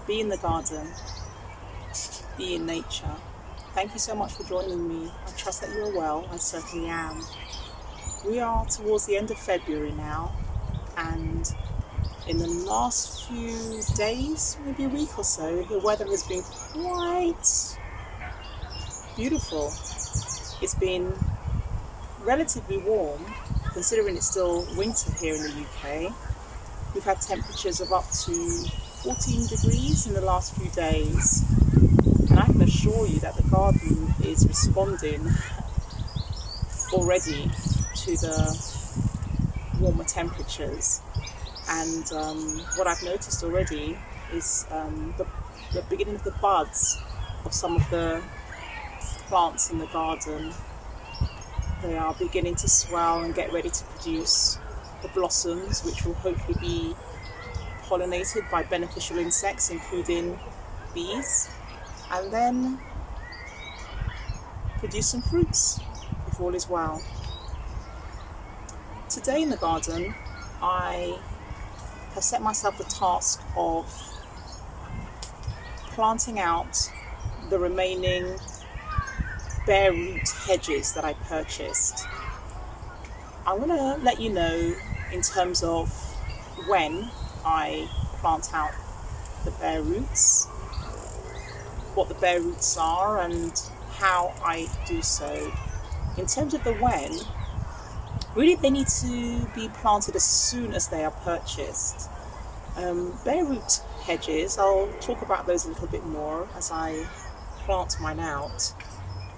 be in the garden, be in nature. Thank you so much for joining me. I trust that you're well. I certainly am. We are towards the end of February now, and in the last few days, maybe a week or so, the weather has been quite beautiful. It's been relatively warm, considering it's still winter here in the UK. We've had temperatures of up to 14 degrees in the last few days, and I can assure you that the garden is responding already to the warmer temperatures. And what I've noticed already is the beginning of the buds of some of the plants in the garden. They are beginning to swell and get ready to produce the blossoms, which will hopefully be pollinated by beneficial insects, including bees, and then produce some fruits if all is well. Today in the garden, I have set myself the task of planting out the remaining Bareroot hedges that I purchased. I'm going to let you know in terms of when I plant out the Bareroots, what the Bareroots are and how I do so. In terms of the when, really they need to be planted as soon as they are purchased. Bareroot hedges, I'll talk about those a little bit more as I plant mine out,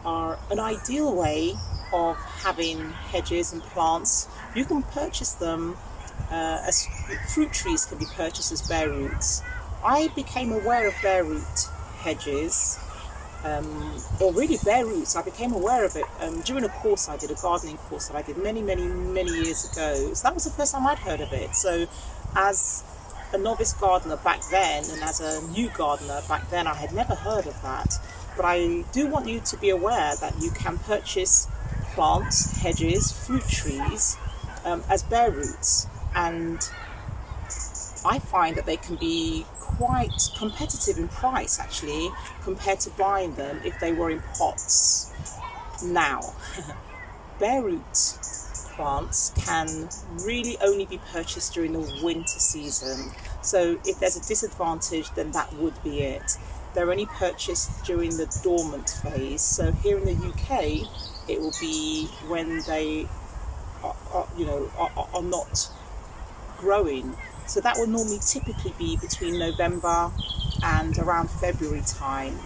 are an ideal way of having hedges and plants. You can purchase them as fruit trees can be purchased as Bareroots. I became aware of Bareroot hedges, or really Bareroots. I became aware of it during a course I did, a gardening course that I did many years ago. So that was the first time I'd heard of it. So as a novice gardener back then, and as a new gardener back then, I had never heard of that. But I do want you to be aware that you can purchase plants, hedges, fruit trees as Bareroots, and I find that they can be quite competitive in price actually compared to buying them if they were in pots. Now, Bareroot plants can really only be purchased during the winter season, so if there's a disadvantage, then that would be it. They're only purchased during the dormant phase. So here in the UK, it will be when they are not growing. So that will normally typically be between November and around February time.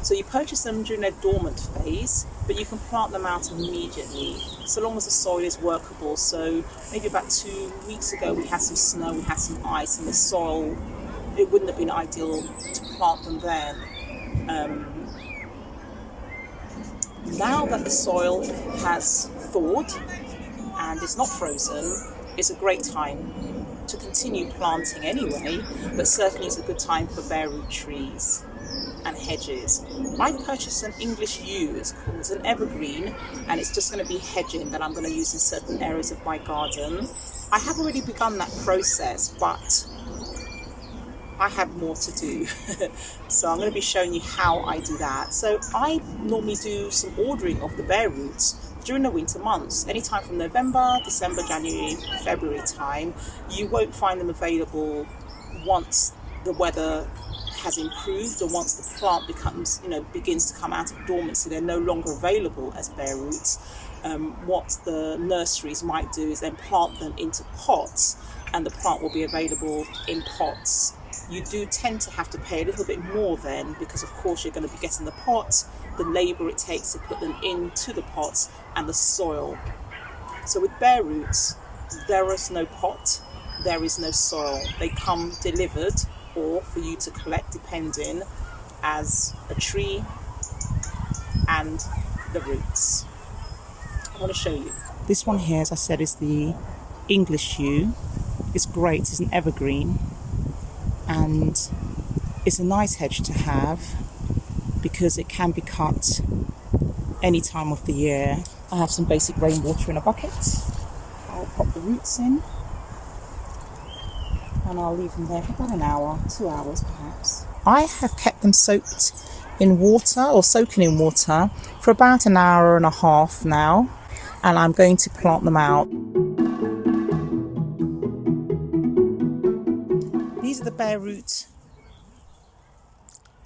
So you purchase them during their dormant phase, but you can plant them out immediately, so long as the soil is workable. So maybe about 2 weeks ago, we had some snow, we had some ice, and the soil, it wouldn't have been ideal to plant them then. Now that the soil has thawed and is not frozen, it's a great time to continue planting anyway, but certainly it's a good time for Bareroot trees and hedges. I've purchased an English yew, it's called, it's an evergreen, and it's just going to be hedging that I'm going to use in certain areas of my garden. I have already begun that process, but I have more to do. So I'm going to be showing you how I do that. So I normally do some ordering of the Bareroots during the winter months, anytime from November, December, January, February time. You won't find them available once the weather has improved or once the plant begins to come out of dormancy. They're no longer available as Bareroots. What the nurseries might do is then plant them into pots, and the plant will be available in pots. You do tend to have to pay a little bit more then, because of course you're going to be getting the pots, the labour it takes to put them into the pots, and the soil. So with Bareroots, there is no pot, there is no soil. They come delivered, or for you to collect, depending, as a tree and the roots. I want to show you. This one here, as I said, is the English yew. It's great, it's an evergreen, and it's a nice hedge to have because it can be cut any time of the year. I have some basic rainwater in a bucket. I'll pop the roots in, and and I'll leave them there for about an hour, 2 hours perhaps. I have kept them soaked in water or soaking in water for about an hour and a half now, and I'm going to plant them out. These are the Bareroot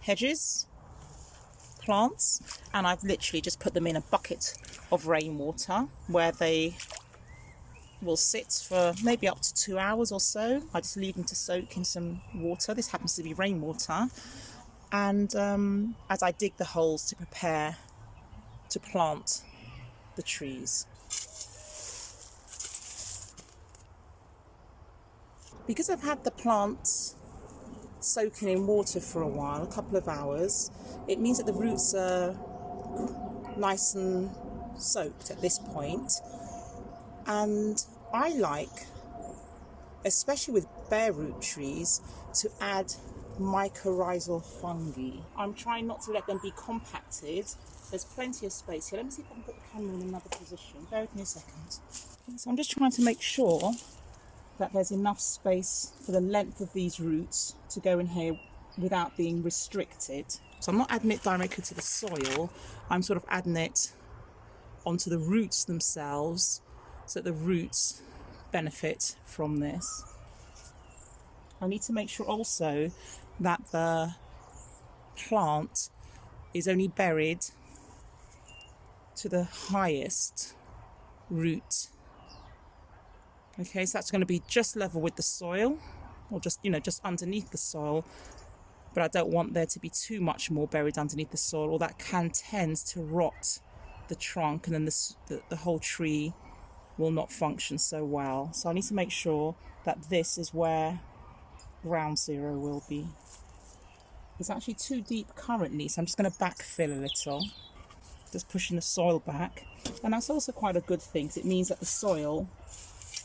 hedges, plants, and I've literally just put them in a bucket of rainwater where they will sit for maybe up to 2 hours or so. I just leave them to soak in some water. This happens to be rainwater. And as I dig the holes to prepare to plant the trees. Because I've had the plants soaking in water for a while, a couple of hours, it means that the roots are nice and soaked at this point. And I like, especially with Bareroot trees, to add mychorizal fungi. I'm trying not to let them be compacted. There's plenty of space here. Let me see if I can put the camera in another position. Bear with me a second. So I'm just trying to make sure that there's enough space for the length of these roots to go in here without being restricted. So I'm not adding it directly to the soil. I'm sort of adding it onto the roots themselves so that the roots benefit from this. I need to make sure also that the plant is only buried to the highest root. Okay, so that's going to be just level with the soil, or just, just underneath the soil. But I don't want there to be too much more buried underneath the soil, or that can tend to rot the trunk, and then the whole tree will not function so well. So I need to make sure that this is where ground zero will be. It's actually too deep currently, so I'm just going to backfill a little, just pushing the soil back. And that's also quite a good thing, because it means that the soil,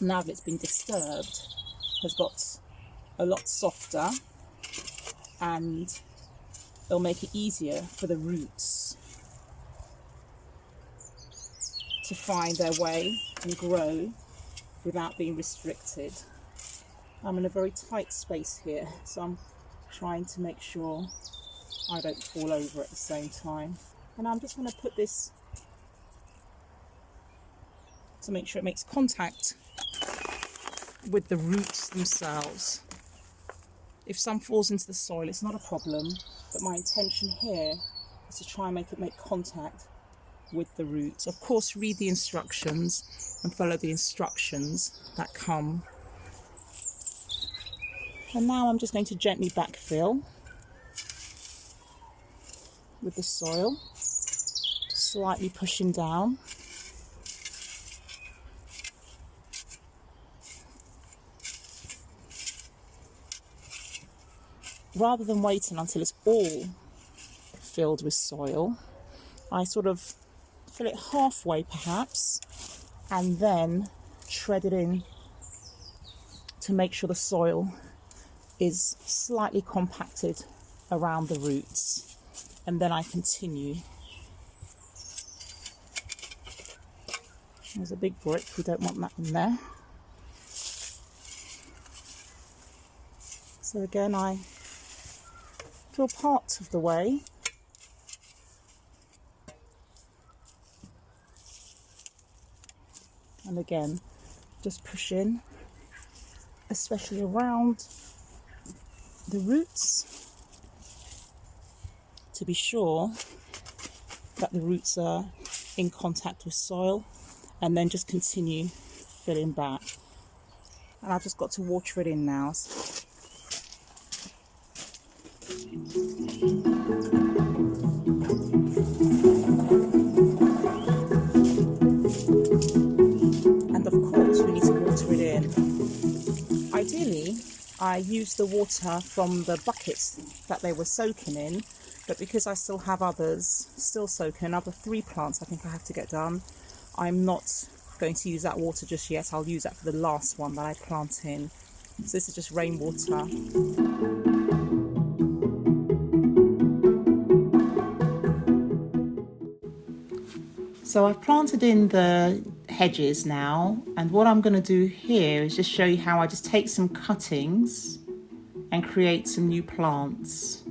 now that it's been disturbed, has got a lot softer, and it'll make it easier for the roots to find their way and grow without being restricted. I'm in a very tight space here, so I'm trying to make sure I don't fall over at the same time. And I'm just going to put this to make sure it makes contact with the roots themselves. If some falls into the soil, it's not a problem, but my intention here is to try and make it make contact with the roots. Of course, read the instructions and follow the instructions that come. And now I'm just going to gently backfill with the soil, slightly pushing down. Rather than waiting until it's all filled with soil, I sort of fill it halfway perhaps, and then tread it in to make sure the soil is slightly compacted around the roots, and then I continue. There's a big brick, we don't want that in there. So again, I fill part of the way, and again just push in, especially around the roots, to be sure that the roots are in contact with soil, and then just continue filling back. And I've just got to water it in now. And of course we need to water it in. Ideally I use the water from the buckets that they were soaking in, but because I still have others still soaking, another 3 plants I think I have to get done, I'm not going to use that water just yet. I'll use that for the last one that I plant in. So this is just rainwater. So I've planted in the hedges now, and what I'm going to do here is just show you how I just take some cuttings and create some new plants.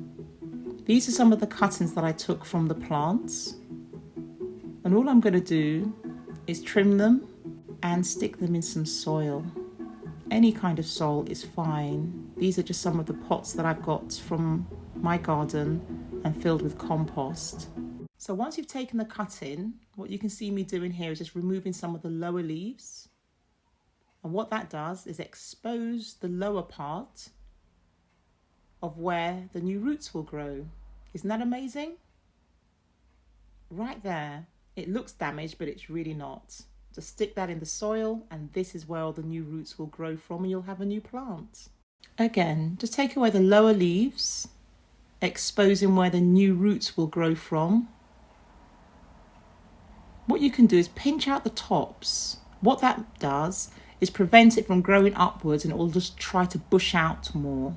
These are some of the cuttings that I took from the plants, and all I'm going to do is trim them and stick them in some soil. Any kind of soil is fine. These are just some of the pots that I've got from my garden and filled with compost. So once you've taken the cutting, what you can see me doing here is just removing some of the lower leaves. And what that does is expose the lower part of where the new roots will grow. Isn't that amazing? Right there. It looks damaged, but it's really not. Just stick that in the soil, and this is where all the new roots will grow from, and you'll have a new plant. Again, just take away the lower leaves, exposing where the new roots will grow from. What you can do is pinch out the tops. What that does is prevent it from growing upwards, and it will just try to bush out more.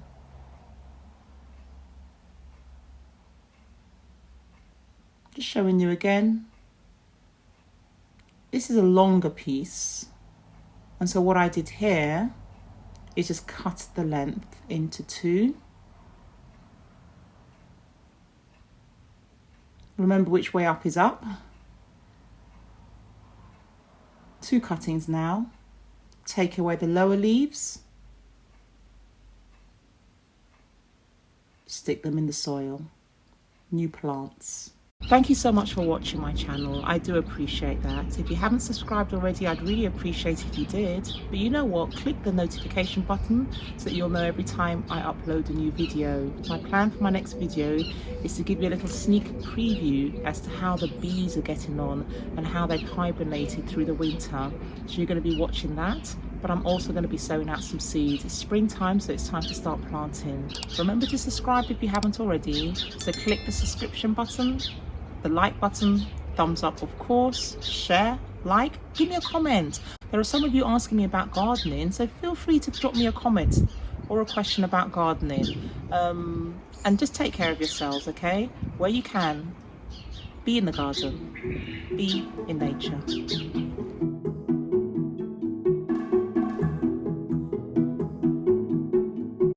Just showing you again. This is a longer piece, and so what I did here is just cut the length into two. Remember which way up is up. Two cuttings now. Take away the lower leaves. Stick them in the soil. New plants. Thank you so much for watching my channel. I do appreciate that. If you haven't subscribed already, I'd really appreciate if you did. But you know what? Click the notification button so that you'll know every time I upload a new video. My plan for my next video is to give you a little sneak preview as to how the bees are getting on and how they've hibernated through the winter. So you're going to be watching that. But I'm also going to be sowing out some seeds. It's springtime, so it's time to start planting. Remember to subscribe if you haven't already. So click the subscription button, the like button, thumbs up of course, share, like, give me a comment. There are some of you asking me about gardening, so feel free to drop me a comment or a question about gardening. And just take care of yourselves, okay? Where you can, be in the garden, be in nature.